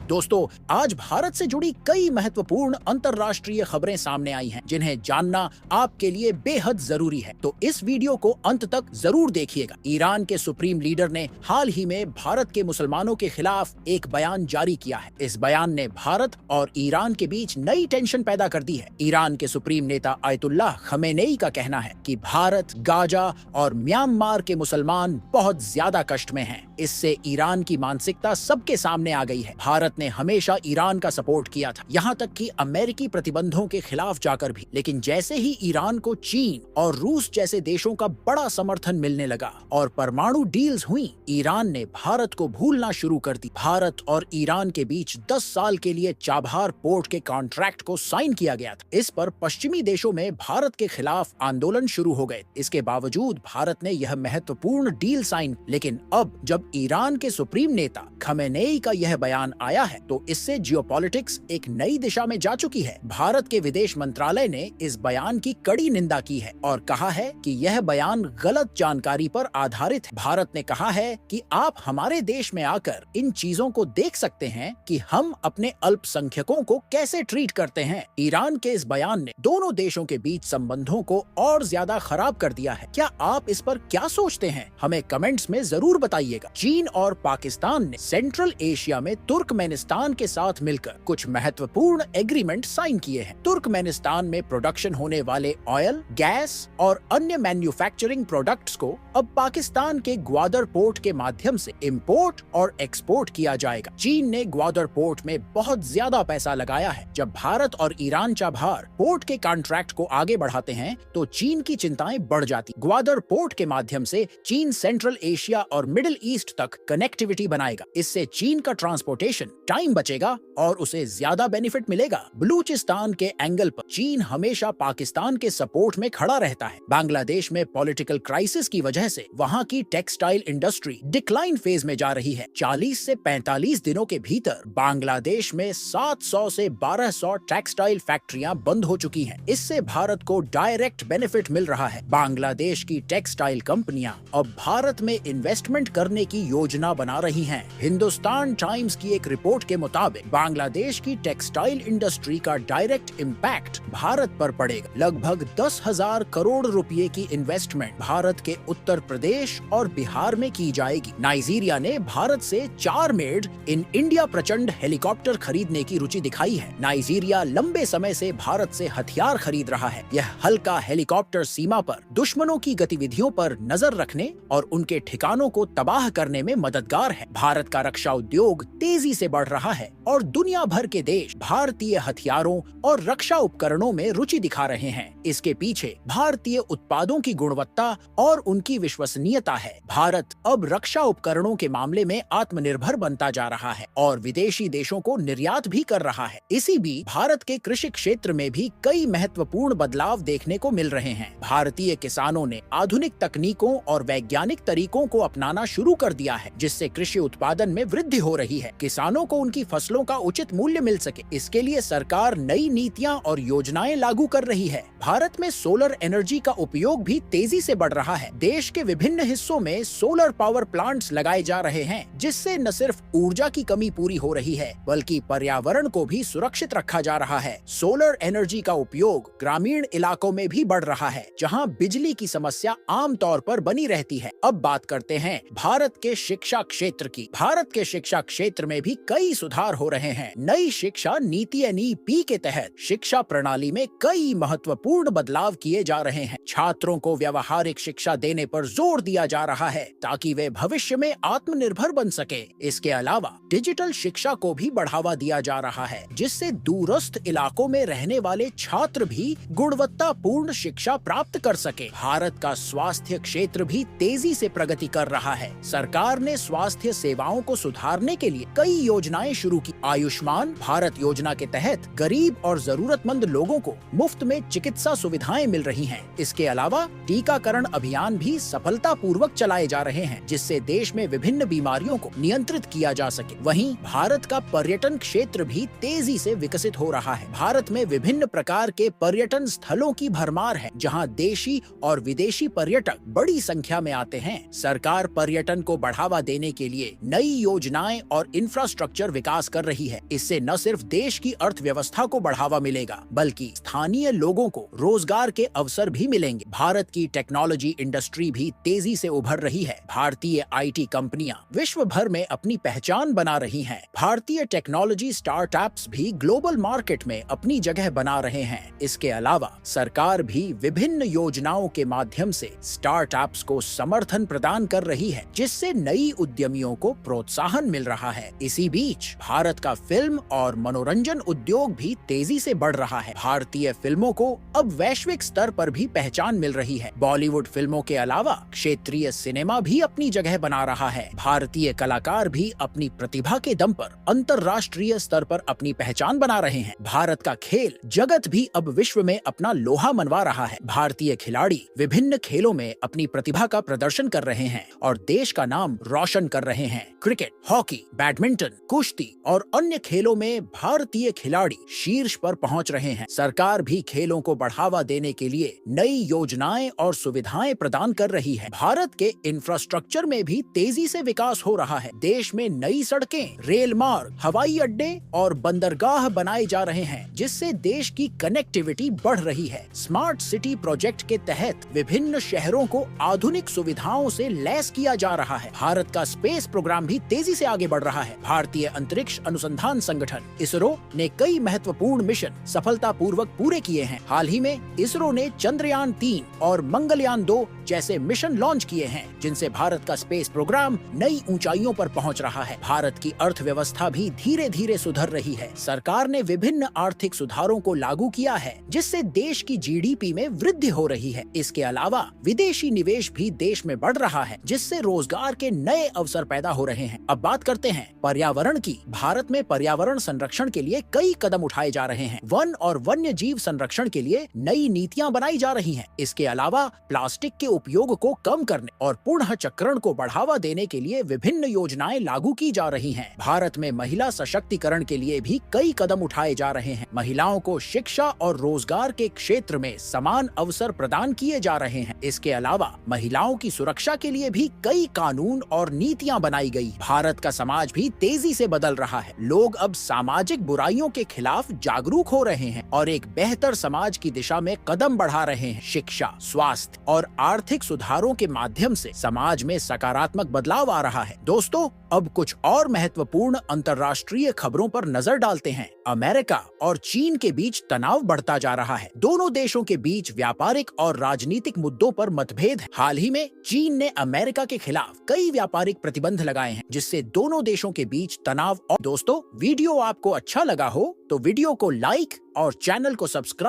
दोस्तों, आज भारत से जुड़ी कई महत्वपूर्ण अंतर्राष्ट्रीय खबरें सामने आई हैं, जिन्हें जानना आपके लिए बेहद जरूरी है। तो इस वीडियो को अंत तक जरूर देखिएगा। ईरान के सुप्रीम लीडर ने हाल ही में भारत के मुसलमानों के खिलाफ एक बयान जारी किया है। इस बयान ने भारत और ईरान के बीच नई टेंशन पैदा कर दी है। ईरान के सुप्रीम नेता आयतुल्लाह खमेनेई का कहना है कि भारत, गाजा और म्यांमार के मुसलमान बहुत ज्यादा कष्ट में हैं। इससे ईरान की मानसिकता सबके सामने आ गई है। भारत ने हमेशा ईरान का सपोर्ट किया था, यहाँ तक कि अमेरिकी प्रतिबंधों के खिलाफ जाकर भी। लेकिन जैसे ही ईरान को चीन और रूस जैसे देशों का बड़ा समर्थन मिलने लगा और परमाणु डील्स हुई, ईरान ने भारत को भूलना शुरू कर दी। भारत और ईरान के बीच 10 साल के लिए चाबहार पोर्ट के कॉन्ट्रैक्ट को साइन किया गया था। इस पर पश्चिमी देशों में भारत के खिलाफ आंदोलन शुरू हो गए। इसके बावजूद भारत ने यह महत्वपूर्ण डील साइन। लेकिन अब जब ईरान के सुप्रीम नेता खमेनेई का यह बयान आया है, तो इससे जियोपॉलिटिक्स एक नई दिशा में जा चुकी है। भारत के विदेश मंत्रालय ने इस बयान की कड़ी निंदा की है और कहा है कि यह बयान गलत जानकारी पर आधारित है। भारत ने कहा है कि आप हमारे देश में आकर इन चीजों को देख सकते हैं कि हम अपने अल्पसंख्यकों को कैसे ट्रीट करते हैं। ईरान के इस बयान ने दोनों देशों के बीच संबंधों को और ज्यादा खराब कर दिया है। क्या आप इस पर क्या सोचते हैं? हमें कमेंट्स में जरूर बताइएगा। चीन और पाकिस्तान ने सेंट्रल एशिया में तुर्कमेनिस्तान के साथ मिलकर कुछ महत्वपूर्ण एग्रीमेंट साइन किए हैं। तुर्कमेनिस्तान में प्रोडक्शन होने वाले ऑयल, गैस और अन्य मैन्युफैक्चरिंग प्रोडक्ट्स को अब पाकिस्तान के ग्वादर पोर्ट के माध्यम से इंपोर्ट और एक्सपोर्ट किया जाएगा। चीन ने ग्वादर पोर्ट में बहुत ज्यादा पैसा लगाया है। जब भारत और ईरान चाबहार पोर्ट के कॉन्ट्रैक्ट को आगे बढ़ाते हैं, तो चीन की चिंताएं बढ़ जाती। ग्वादर पोर्ट के माध्यम से चीन सेंट्रल एशिया और मिडिल ईस्ट तक कनेक्टिविटी बनाएगा। इससे चीन का ट्रांसपोर्टेशन टाइम बचेगा और उसे ज्यादा बेनिफिट मिलेगा। बलूचिस्तान के एंगल पर चीन हमेशा पाकिस्तान के सपोर्ट में खड़ा रहता है। बांग्लादेश में पॉलिटिकल क्राइसिस की वजह से वहां की टेक्सटाइल इंडस्ट्री डिक्लाइन फेज में जा रही है। 40 से 45 दिनों के भीतर बांग्लादेश में 700 से 1200 टेक्सटाइल फैक्ट्रियां बंद हो चुकी हैं। इससे भारत को डायरेक्ट बेनिफिट मिल रहा है। बांग्लादेश की टेक्सटाइल कंपनियां अब भारत में इन्वेस्टमेंट करने की योजना बना रही हैं। हिंदुस्तान टाइम्स की एक रिपोर्ट के मुताबिक बांग्लादेश की टेक्सटाइल इंडस्ट्री का डायरेक्ट इम्पैक्ट भारत पर पड़ेगा। लगभग 10,000 करोड़ रुपए की इन्वेस्टमेंट भारत के उत्तर प्रदेश और बिहार में की जाएगी। नाइजीरिया ने भारत से 4 मेड इन इंडिया प्रचंड हेलीकॉप्टर खरीदने की रुचि दिखाई है। नाइजीरिया लंबे समय से भारत से हथियार खरीद रहा है। यह हल्का हेलीकॉप्टर सीमा पर दुश्मनों की गतिविधियों पर नजर रखने और उनके ठिकानों को तबाह करने में मददगार है। भारत का रक्षा उद्योग तेजी से बढ़ रहा है और दुनिया भर के देश भारतीय हथियारों और रक्षा उपकरणों में रुचि दिखा रहे हैं। इसके पीछे भारतीय उत्पादों की गुणवत्ता और उनकी विश्वसनीयता है। भारत अब रक्षा उपकरणों के मामले में आत्मनिर्भर बनता जा रहा है और विदेशी देशों को निर्यात भी कर रहा है। इसी बीच भारत के कृषि क्षेत्र में भी कई महत्वपूर्ण बदलाव देखने को मिल रहे हैं। भारतीय किसानों ने आधुनिक तकनीकों और वैज्ञानिक तरीकों को अपनाना शुरू कर दिया है, जिससे कृषि उत्पादन में वृद्धि हो रही है। किसानों को उनकी फसलों का उचित मूल्य मिल सके, इसके लिए सरकार नई नीतियां और योजनाएं लागू कर रही है। भारत में सोलर एनर्जी का उपयोग भी तेजी से बढ़ रहा है। देश के विभिन्न हिस्सों में सोलर पावर प्लांट्स लगाए जा रहे हैं, जिससे न सिर्फ ऊर्जा की कमी पूरी हो रही है, बल्कि पर्यावरण को भी सुरक्षित रखा जा रहा है। सोलर एनर्जी का उपयोग ग्रामीण इलाकों में भी बढ़ रहा है, जहां बिजली की समस्या आमतौर पर बनी रहती है। अब बात करते हैं भारत के शिक्षा क्षेत्र की। भारत के शिक्षा क्षेत्र में भी कई सुधार हो रहे हैं। नई शिक्षा नीति NEP के तहत शिक्षा प्रणाली में कई महत्वपूर्ण बदलाव किए जा रहे हैं। छात्रों को व्यावहारिक शिक्षा देने पर जोर दिया जा रहा है, ताकि वे भविष्य में आत्मनिर्भर बन सके। इसके अलावा डिजिटल शिक्षा को भी बढ़ावा दिया जा रहा है, जिससे दूरस्थ इलाकों में रहने वाले छात्र भी गुणवत्तापूर्ण शिक्षा प्राप्त कर सके। भारत का स्वास्थ्य क्षेत्र भी तेजी से प्रगति कर रहा है। सरकार ने स्वास्थ्य सेवाओं को सुधारने के लिए कई योजनाएं शुरू की। आयुष्मान भारत योजना के तहत गरीब और जरूरतमंद लोगों को मुफ्त में चिकित्सा सुविधाएं मिल रही हैं। इसके अलावा टीकाकरण अभियान भी सफलतापूर्वक चलाए जा रहे हैं, जिससे देश में विभिन्न बीमारियों को नियंत्रित किया जा सके। वहीं भारत का पर्यटन क्षेत्र भी तेजी से विकसित हो रहा है। भारत में विभिन्न प्रकार के पर्यटन स्थलों की भरमार है, जहां देशी और विदेशी पर्यटक बड़ी संख्या में आते हैं। सरकार पर्यटन को बढ़ावा देने के लिए नई योजनाएं और इंफ्रास्ट्रक्चर इंफ्रास्ट्रक्चर विकास कर रही है। इससे न सिर्फ देश की अर्थव्यवस्था को बढ़ावा मिलेगा, बल्कि स्थानीय लोगों को रोजगार के अवसर भी मिलेंगे। भारत की टेक्नोलॉजी इंडस्ट्री भी तेजी से उभर रही है। भारतीय IT कंपनियां विश्व भर में अपनी पहचान बना रही हैं। भारतीय टेक्नोलॉजी स्टार्टअप्स भी ग्लोबल मार्केट में अपनी जगह बना रहे हैं। इसके अलावा सरकार भी विभिन्न योजनाओं के माध्यम से स्टार्टअप्स को समर्थन प्रदान कर रही है, जिससे नई उद्यमियों को प्रोत्साहन मिल रहा है। इसी बीच भारत का फिल्म और मनोरंजन उद्योग भी तेजी से बढ़ रहा है। भारतीय फिल्मों को अब वैश्विक स्तर पर भी पहचान मिल रही है। बॉलीवुड फिल्मों के अलावा क्षेत्रीय सिनेमा भी अपनी जगह बना रहा है। भारतीय कलाकार भी अपनी प्रतिभा के दम पर अंतर्राष्ट्रीय स्तर पर अपनी पहचान बना रहे हैं। भारत का खेल जगत भी अब विश्व में अपना लोहा मनवा रहा है। भारतीय खिलाड़ी विभिन्न खेलों में अपनी प्रतिभा का प्रदर्शन कर रहे हैं और देश का नाम रोशन कर रहे हैं। क्रिकेट, हॉकी, बैडमिंटन, कुश्ती और अन्य खेलों में भारतीय खिलाड़ी शीर्ष पर पहुंच रहे हैं। सरकार भी खेलों को बढ़ावा देने के लिए नई योजनाएं और सुविधाएं प्रदान कर रही है। भारत के इंफ्रास्ट्रक्चर में भी तेजी से विकास हो रहा है। देश में नई सड़कें, रेल मार्ग, हवाई अड्डे और बंदरगाह बनाए जा रहे हैं, जिससे देश की कनेक्टिविटी बढ़ रही है। स्मार्ट सिटी प्रोजेक्ट के तहत विभिन्न शहरों को आधुनिक सुविधाओं से लैस किया जा रहा है। भारत का स्पेस प्रोग्राम भी तेजी से आगे बढ़ रहा है। भारतीय अंतरिक्ष अनुसंधान संगठन इसरो ने कई महत्वपूर्ण मिशन सफलतापूर्वक पूरे किए हैं। हाल ही में इसरो ने चंद्रयान 3 और मंगलयान 2 जैसे मिशन लॉन्च किए हैं, जिनसे भारत का स्पेस प्रोग्राम नई ऊंचाइयों पर पहुंच रहा है। भारत की अर्थव्यवस्था भी धीरे धीरे सुधर रही है। सरकार ने विभिन्न आर्थिक सुधारों को लागू किया है, जिससे देश की GDP में वृद्धि हो रही है। इसके अलावा विदेशी निवेश भी देश में बढ़ रहा है, जिससे रोजगार के नए अवसर पैदा हो रहे हैं। अब बात करते हैं पर्यावरण की। भारत में पर्यावरण संरक्षण के लिए कई कदम उठाए जा रहे हैं। वन और वन्य जीव संरक्षण के लिए नई नीतियां बनाई जा रही हैं। इसके अलावा प्लास्टिक के उपयोग को कम करने और पुनः चक्रण को बढ़ावा देने के लिए विभिन्न योजनाएं लागू की जा रही हैं। भारत में महिला सशक्तिकरण के लिए भी कई कदम उठाए जा रहे हैं। महिलाओं को शिक्षा और रोजगार के क्षेत्र में समान अवसर प्रदान किए जा रहे हैं। इसके अलावा महिलाओं की सुरक्षा के लिए भी कई कानून और नीतियां बनाई गई। भारत का समाज भी तेजी से बदल रहा है। लोग अब सामाजिक बुराइयों के खिलाफ जागरूक हो रहे हैं और एक बेहतर समाज की दिशा में कदम बढ़ा रहे हैं। शिक्षा, स्वास्थ्य और आर्थिक सुधारों के माध्यम से समाज में सकारात्मक बदलाव आ रहा है। दोस्तों, अब कुछ और महत्वपूर्ण अंतर्राष्ट्रीय खबरों पर नजर डालते हैं। अमेरिका और चीन के बीच तनाव बढ़ता जा रहा है। दोनों देशों के बीच व्यापारिक और राजनीतिक मुद्दों पर मतभेद है। हाल ही में चीन ने अमेरिका के खिलाफ कई व्यापारिक प्रतिबंध लगाए हैं, जिससे दोनों देशों के बीच तनाव। और दोस्तों, वीडियो आपको अच्छा लगा हो तो वीडियो को लाइक और चैनल को सब्सक्राइब